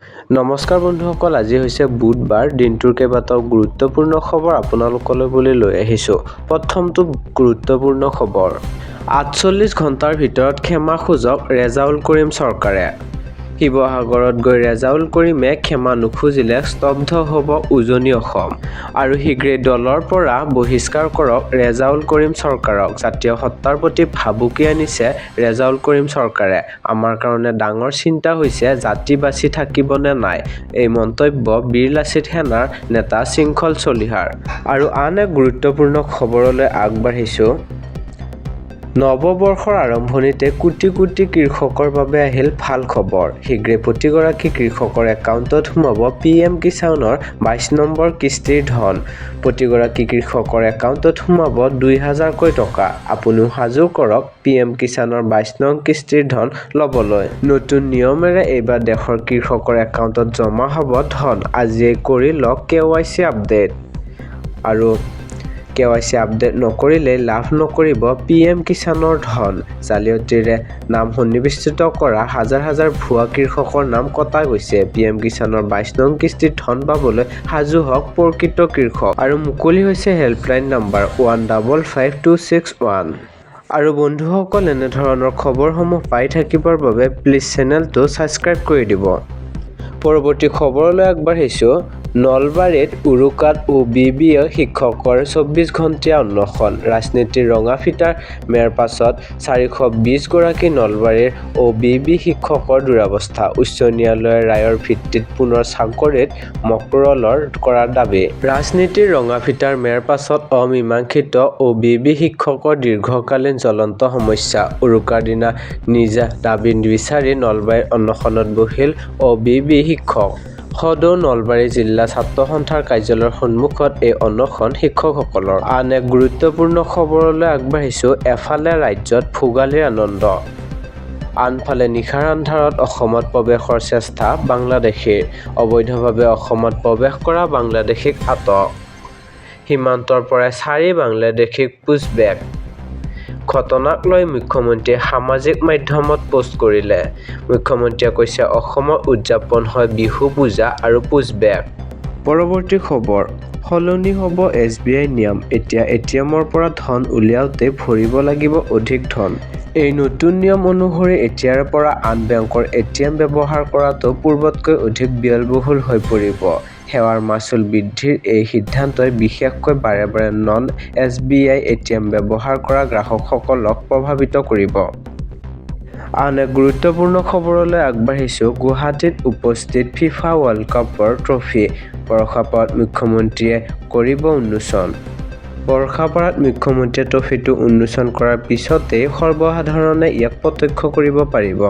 নমস্কাৰ বন্ধুসকল, আজি হৈছে বুধবাৰ। দিনটোৰ কেইবাটাও গুৰুত্বপূৰ্ণ খবৰ আপোনালোকলৈ বুলি লৈ আহিছোঁ। প্ৰথমটো গুৰুত্বপূৰ্ণ খবৰ, ৪৮ ঘণ্টাৰ ভিতৰত ক্ষমা খোজক ৰেজাউল কৰিম চৰকাৰে। শিৱসাগৰত গৈ ৰেজাউল কৰিমে ক্ষমা নুখুজিলে স্তব্ধ হ'ব উজনি অসম আৰু শীঘ্ৰেই দলৰ পৰা বহিষ্কাৰ কৰক ৰেজাউল কৰিম চৰকাৰক। জাতীয় সত্তাৰ প্ৰতি ভাবুকি আনিছে ৰেজাউল কৰিম চৰকাৰে। আমাৰ কাৰণে ডাঙৰ চিন্তা হৈছে জাতি বাচি থাকিব নে নাই, এই মন্তব্য বীৰ লাচিত সেনাৰ নেতা শৃংখল চলিহাৰ। আৰু আন এক গুৰুত্বপূৰ্ণ খবৰলৈ আগবাঢ়িছোঁ। নৱবৰ্ষৰ আৰম্ভণিতে কোটি কোটি কৃষকৰ বাবে আহিল ভাল খবৰ। শীঘ্ৰেই প্ৰতিগৰাকী কৃষকৰ একাউণ্টত সোমাব PM কিষাণৰ ২২ নম্বৰ কিস্তিৰ ধন। প্ৰতিগৰাকী কৃষকৰ একাউণ্টত সোমাব ২,০০০কৈ টকা। আপুনিও সাজু কৰক PM কিষাণৰ ২২ নং কিস্তিৰ ধন ল'বলৈ। নতুন নিয়মেৰে এইবাৰ দেশৰ কৃষকৰ একাউণ্টত জমা হ'ব ধন। আজিয়েই কৰি লওক KYC আপডেট। আৰু KYC আপডেট নকৰিলে লাভ নকৰিব PM কিষাণৰ ধন। জালিয়াতিৰে নাম সন্নিৱিষ্ট কৰা হাজাৰ হাজাৰ ভুৱা কৃষকৰ নাম কটা গৈছে। PM কিষাণৰ ২২ নং কিস্তিৰ ধন পাবলৈ সাজু হওক প্ৰকৃত কৃষক। আৰু মুকলি হৈছে হেল্পলাইন নম্বৰ 155261। আৰু বন্ধুসকল, এনেধৰণৰ খবৰসমূহ পাই থাকিবৰ বাবে প্লিজ চেনেলটো ছাবস্ক্ৰাইব কৰি দিব। পৰৱৰ্তী খবৰলৈ আগবাঢ়িছোঁ। নলবাৰীত উৰুকাত OBBA শিক্ষকৰ ২৪ ঘণ্টীয়া অনশন। ৰাজনীতিৰ ৰঙা ফিতাৰ মেৰ পাছত ৪২০ গৰাকী নলবাৰীৰ OBB শিক্ষকৰ দুৰৱস্থা। উচ্চ ন্যায়ালয়ৰ ৰায়ৰ ভিত্তিত পুনৰ চাকৰিত মকৰল কৰাৰ দাবী। ৰাজনীতিৰ ৰঙা ফিতাৰ মেৰ পাছত অমীমাংসিত OBB শিক্ষকৰ দীৰ্ঘকালীন জ্বলন্ত সমস্যা। উৰুকাৰ দিনা নিজা দাবী বিচাৰি নলবাৰীত অনশনত বহিল OBB শিক্ষক। সদৌ নলবাৰী জিলা ছাত্ৰ সন্থাৰ কাৰ্যালয়ৰ সন্মুখত এই অনশন শিক্ষকসকলৰ। আন এক গুৰুত্বপূৰ্ণ খবৰলৈ আগবাঢ়িছোঁ। এফালে ৰাজ্যত ভোগালীৰ আনন্দ, আনফালে নিশাৰ আন্ধাৰত অসমত প্ৰৱেশৰ চেষ্টা বাংলাদেশীৰ। অবৈধভাৱে অসমত প্ৰৱেশ কৰা বাংলাদেশীক আটক। সীমান্তৰ পৰাই ৪ বাংলাদেশীক পুছবেক। ঘটনাক লৈ মুখ্যমন্ত্ৰীয়ে সামাজিক মাধ্যমত পোষ্ট কৰিলে। মুখ্যমন্ত্ৰীয়ে কৈছে অসমত উদযাপন হয় বিহু, পূজা আৰু পুছবেক। পৰৱৰ্তী খবৰ, সলনি হ'ব SBI নিয়ম। এতিয়া ATMৰ পৰা ধন উলিয়াওঁতে ভৰিব লাগিব অধিক ধন। এই নতুন নিয়ম অনুসৰি এতিয়াৰ পৰা আন বেংকৰ ATM ব্যৱহাৰ কৰাটো পূৰ্বতকৈ অধিক ব্যয়বহুল হৈ পৰিব। সেৱাৰ মাচুল বৃদ্ধিৰ এই সিদ্ধান্তই বিশেষকৈ বাৰে বাৰে নন-SBI ATM ব্যৱহাৰ কৰা গ্ৰাহকসকলক প্ৰভাৱিত কৰিব। আন এক গুৰুত্বপূৰ্ণ খবৰলৈ আগবাঢ়িছোঁ। গুৱাহাটীত উপস্থিত FIFA ৱৰ্ল্ড কাপৰ ট্ৰফী। বৰ্ষাপাৰাত মুখ্যমন্ত্ৰীয়ে কৰিব উন্মোচন। বৰ্ষাপাৰাত মুখ্যমন্ত্ৰীয়ে ট্ৰফীটো উন্মোচন কৰাৰ পিছতেই সৰ্বসাধাৰণে ইয়াক প্ৰত্যক্ষ কৰিব পাৰিব।